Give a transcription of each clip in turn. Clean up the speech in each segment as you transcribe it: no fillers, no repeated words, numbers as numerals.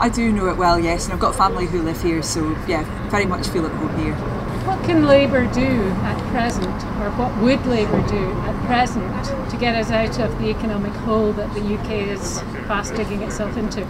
I do know it well, yes, and I've got family who live here, so yeah, very much feel at home here. What can Labour do at present, or what would Labour do at present to get us out of the economic hole that the UK is fast digging itself into?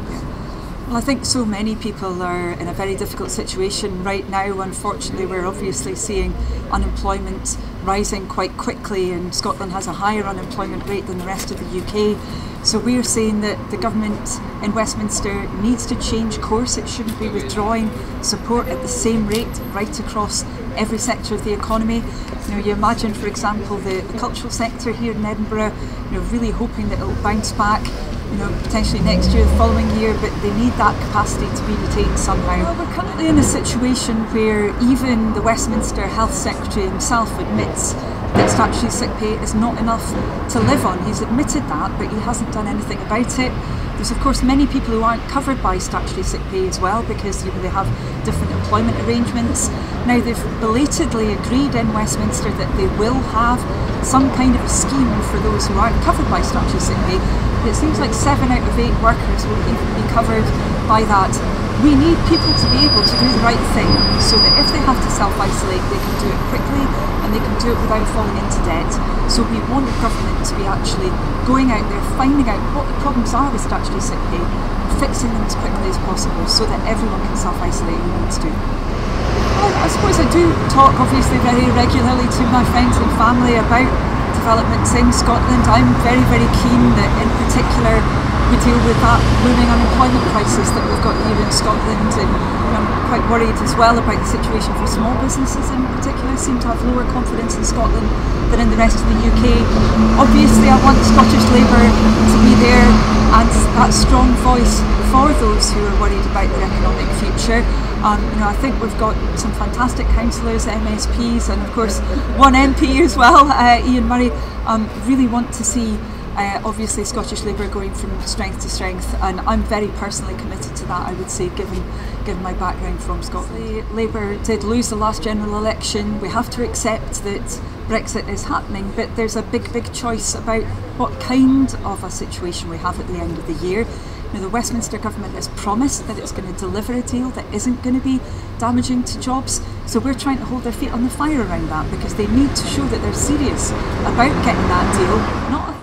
Well, I think so many people are in a very difficult situation right now. Unfortunately, we're obviously seeing unemployment rising quite quickly, and Scotland has a higher unemployment rate than the rest of the UK. So we're saying that the government in Westminster needs to change course. It shouldn't be withdrawing support at the same rate right across every sector of the economy. You imagine, for example, the cultural sector here in Edinburgh, really hoping that it'll bounce back, potentially next year, the following year, but they need that capacity to be retained somehow. Well, we're currently in a situation where even the Westminster Health Secretary himself admits that statutory sick pay is not enough to live on. He's admitted that, but he hasn't done anything about it. There's of course many people who aren't covered by statutory sick pay as well, because they have different employment arrangements. Now they've belatedly agreed in Westminster that they will have some kind of a scheme for those who aren't covered by statutory sick pay. It seems like 7 out of 8 workers will even be covered by that. We need people to be able to do the right thing, so that if they have to self-isolate, they can do it quickly and they can do it without falling into debt. So we want the government to be actually going out there, finding out what the problems are with statutory sick pay, fixing them as quickly as possible so that everyone can self-isolate who needs to. Well, I suppose I do talk obviously very regularly to my friends and family about developments in Scotland. I'm very, very keen that in particular we deal with that looming unemployment crisis that we've got here in Scotland, and I'm quite worried as well about the situation for small businesses in particular. Seem to have lower confidence in Scotland than in the rest of the UK. Obviously I want Scottish Labour to be there and that strong voice for those who are worried about their economic future. I think we've got some fantastic councillors, MSPs, and of course one MP as well, Ian Murray. Really want to see obviously Scottish Labour going from strength to strength, and I'm very personally committed to that, I would say, given my background from Scotland. Labour did lose the last general election. We have to accept that Brexit is happening, but there's a big choice about what kind of a situation we have at the end of the year. The Westminster government has promised that it's going to deliver a deal that isn't going to be damaging to jobs, so we're trying to hold their feet on the fire around that, because they need to show that they're serious about getting that deal. Not a